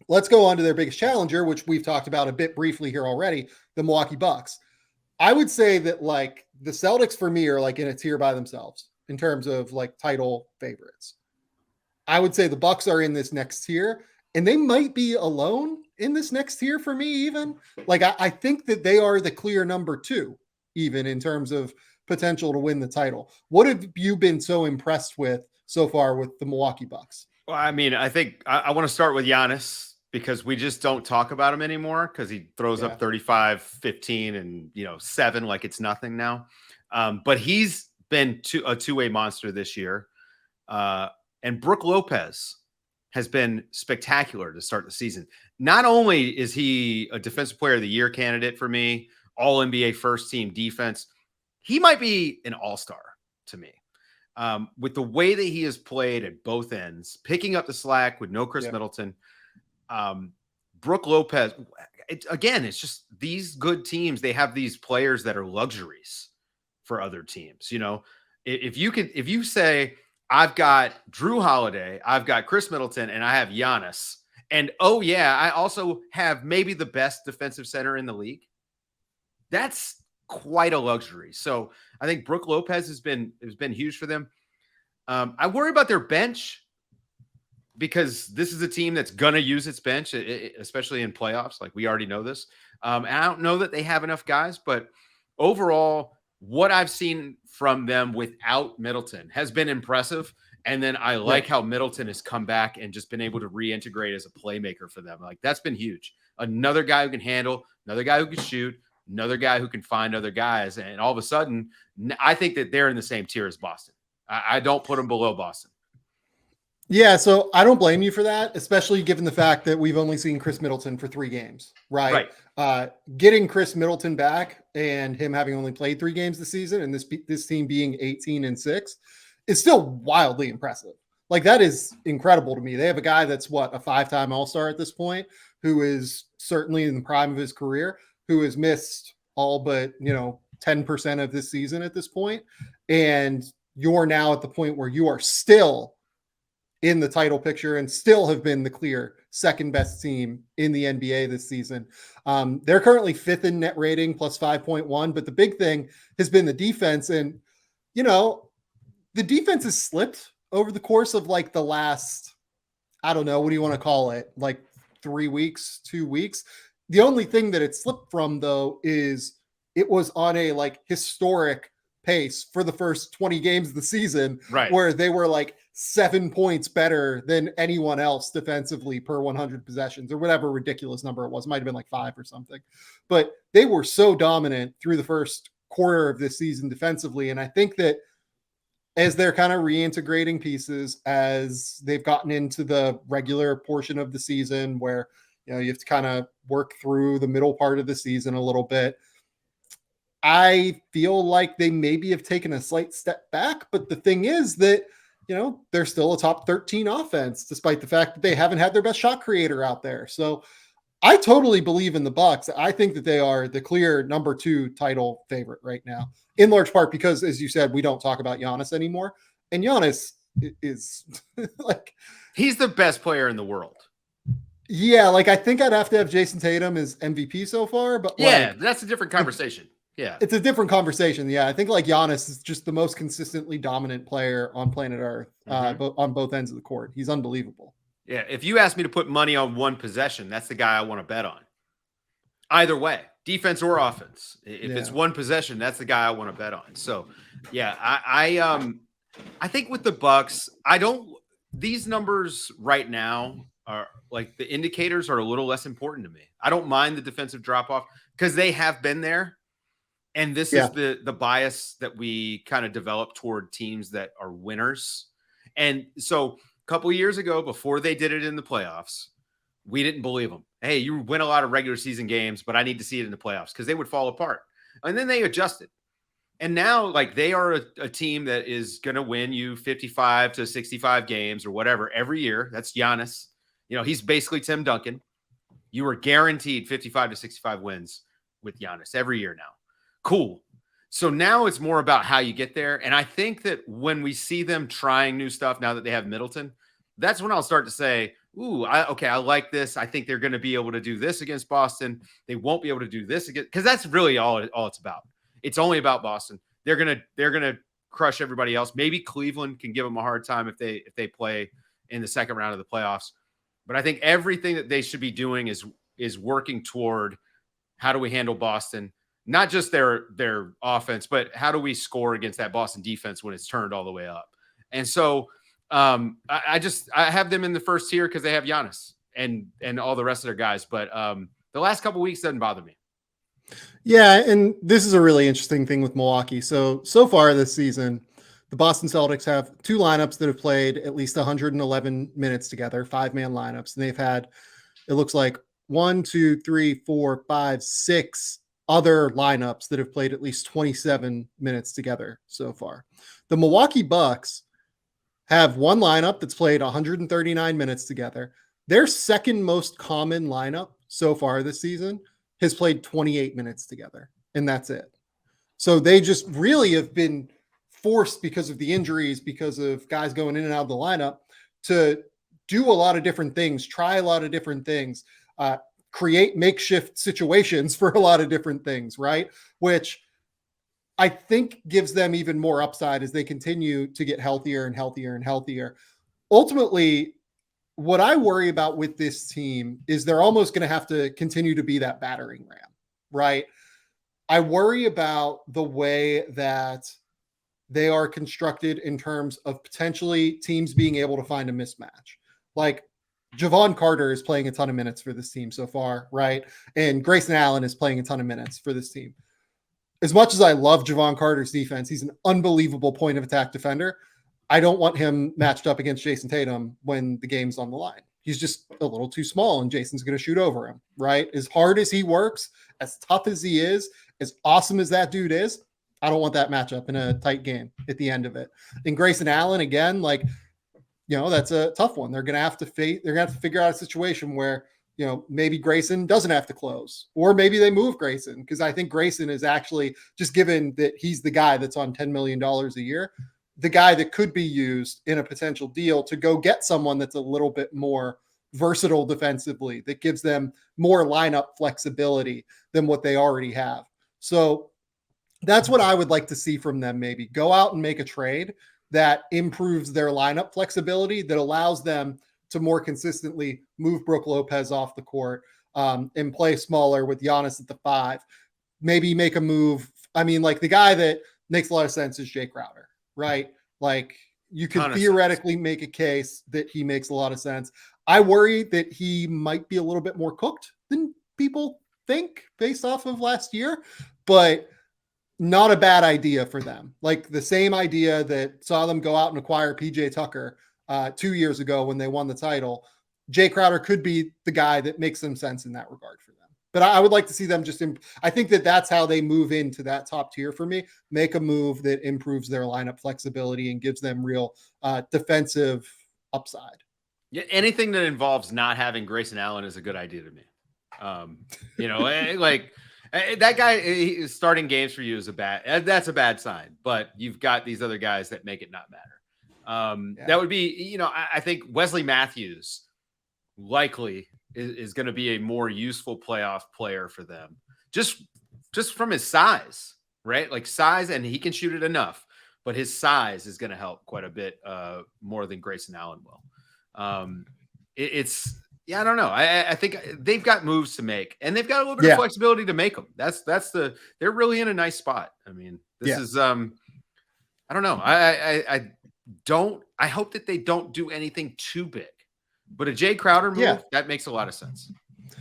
let's go on to their biggest challenger, which we've talked about a bit briefly here already, the Milwaukee Bucks. I would say that like the Celtics for me are like in a tier by themselves in terms of like title favorites. I would say the Bucks are in this next tier, and they might be alone in this next tier for me. Even like I think that they are the clear number 2, even in terms of potential to win the title. What have you been so impressed with so far with the Milwaukee Bucks? Well, I mean, I think I want to start with Giannis because we just don't talk about him anymore because he throws up 35, 15, and 7 like it's nothing now. But he's been a two-way monster this year. And Brook Lopez has been spectacular to start the season. Not only is he a Defensive Player of the Year candidate for me, all NBA first team defense, he might be an all-star to me. With the way that he has played at both ends, picking up the slack with no Chris Middleton, Brook Lopez, it's just these good teams, they have these players that are luxuries for other teams. If you say, I've got Drew Holiday, I've got Chris Middleton, and I have Giannis, and I also have maybe the best defensive center in the league, that's quite a luxury. So I think Brook Lopez has been huge for them. I worry about their bench because this is a team that's going to use its bench, especially in playoffs. Like we already know this. And I don't know that they have enough guys, but overall, what I've seen from them without Middleton has been impressive. And then I like how Middleton has come back and just been able to reintegrate as a playmaker for them. Like that's been huge. Another guy who can handle, another guy who can shoot, another guy who can find other guys. And all of a sudden, I think that they're in the same tier as Boston. I don't put them below Boston. Yeah, so I don't blame you for that, especially given the fact that we've only seen Chris Middleton for 3 games, right? Getting Chris Middleton back and him having only played 3 games this season and this team being 18-6 is still wildly impressive. Like that is incredible to me. They have a guy that's a 5-time All-Star at this point, who is certainly in the prime of his career, who has missed all but 10% of this season at this point, and you're now at the point where you are still in the title picture and still have been the clear second best team in the NBA this season. They're currently 5th in net rating plus 5.1, but the big thing has been the defense. And, the defense has slipped over the course of like the last, I don't know, what do you want to call it? Like 3 weeks, 2 weeks. The only thing that it slipped from though, is it was on a like historic pace for the first 20 games of the season, where they were like 7 points better than anyone else defensively per 100 possessions or whatever ridiculous number it was. It might've been like 5 or something, but they were so dominant through the first quarter of this season defensively. And I think that as they're kind of reintegrating pieces, as they've gotten into the regular portion of the season where, you have to kind of work through the middle part of the season a little bit, I feel like they maybe have taken a slight step back. But the thing is that, they're still a top 13 offense, despite the fact that they haven't had their best shot creator out there. So I totally believe in the Bucks. I think that they are the clear number 2 title favorite right now, in large part because, as you said, we don't talk about Giannis anymore. And Giannis is like, he's the best player in the world. Yeah. Like I think I'd have to have Jason Tatum as MVP so far, but that's a different conversation. It's a different conversation. Yeah, I think like Giannis is just the most consistently dominant player on planet Earth, on both ends of the court. He's unbelievable. Yeah, if you ask me to put money on one possession, that's the guy I want to bet on. Either way, defense or offense. If it's one possession, that's the guy I want to bet on. So, yeah, I think with the Bucks, these numbers right now are like the indicators are a little less important to me. I don't mind the defensive drop off because they have been there. And this is the bias that we kind of develop toward teams that are winners. And so a couple of years ago, before they did it in the playoffs, we didn't believe them. Hey, you win a lot of regular season games, but I need to see it in the playoffs because they would fall apart. And then they adjusted. And now, like, they are a team that is going to win you 55 to 65 games or whatever every year. That's Giannis. He's basically Tim Duncan. You are guaranteed 55 to 65 wins with Giannis every year now. Cool. So now it's more about how you get there. And I think that when we see them trying new stuff now that they have Middleton, that's when I'll start to say, ooh, I like this. I think they're going to be able to do this against Boston. They won't be able to do this again, because that's really all it's about. It's only about Boston. They're gonna crush everybody else. Maybe Cleveland can give them a hard time if they play in the second round of the playoffs. But I think everything that they should be doing is working toward how do we handle Boston, not just their offense, but how do we score against that Boston defense when it's turned all the way up. And so I have them in the first tier because they have Giannis and all the rest of their guys. But the last couple of weeks doesn't bother me. Yeah, and this is a really interesting thing with Milwaukee. So far this season, the Boston Celtics have two lineups that have played at least 111 minutes together, 5-man lineups, and they've had, it looks like 1, 2, 3, 4, 5, 6 other lineups that have played at least 27 minutes together so far. The Milwaukee Bucks have one lineup that's played 139 minutes together. Their second most common lineup so far this season has played 28 minutes together, and that's it. So they just really have been forced, because of the injuries, because of guys going in and out of the lineup, to do a lot of different things, try a lot of different things, create makeshift situations for a lot of different things, right? Which I think gives them even more upside as they continue to get healthier and healthier and healthier. Ultimately, what I worry about with this team is they're almost going to have to continue to be that battering ram, right? I worry about the way that they are constructed in terms of potentially teams being able to find a mismatch. Like Javon Carter is playing a ton of minutes for this team so far, right? And Grayson Allen is playing a ton of minutes for this team. As much as I love Javon Carter's defense, he's an unbelievable point of attack defender. I don't want him matched up against Jason Tatum when the game's on the line. He's just a little too small, and Jason's going to shoot over him, right? As hard as he works, as tough as he is, as awesome as that dude is, I don't want that matchup in a tight game at the end of it. And Grayson Allen, again, like, that's a tough one. They're going to have to figure out a situation where, maybe Grayson doesn't have to close, or maybe they move Grayson, because I think Grayson is actually, just given that he's the guy that's on $10 million a year, the guy that could be used in a potential deal to go get someone that's a little bit more versatile defensively, that gives them more lineup flexibility than what they already have. So that's what I would like to see from them. Maybe go out and make a trade that improves their lineup flexibility, that allows them to more consistently move Brook Lopez off the court and play smaller with Giannis at the 5. Maybe make a move. I mean, like, the guy that makes a lot of sense is Jay Crowder, right? Like, you could theoretically make a case that he makes a lot of sense. I worry that he might be a little bit more cooked than people think based off of last year, but not a bad idea for them. Like, the same idea that saw them go out and acquire PJ Tucker 2 years ago when they won the title. Jay Crowder could be the guy that makes some sense in that regard for them. But I would like to see them I think that's how they move into that top tier for me. Make a move that improves their lineup flexibility and gives them real defensive upside. Yeah, anything that involves not having Grayson Allen is a good idea to me. Like, that guy starting games for you is that's a bad sign, but you've got these other guys that make it not matter. That would be, I think Wesley Matthews likely is going to be a more useful playoff player for them, just from his size, right? Like, size, and he can shoot it enough, but his size is going to help quite a bit more than Grayson Allen will. I don't know. I think they've got moves to make, and they've got a little bit of flexibility to make them. They're really in a nice spot. I mean, this is, I don't know. I hope that they don't do anything too big, but a Jay Crowder move, that makes a lot of sense.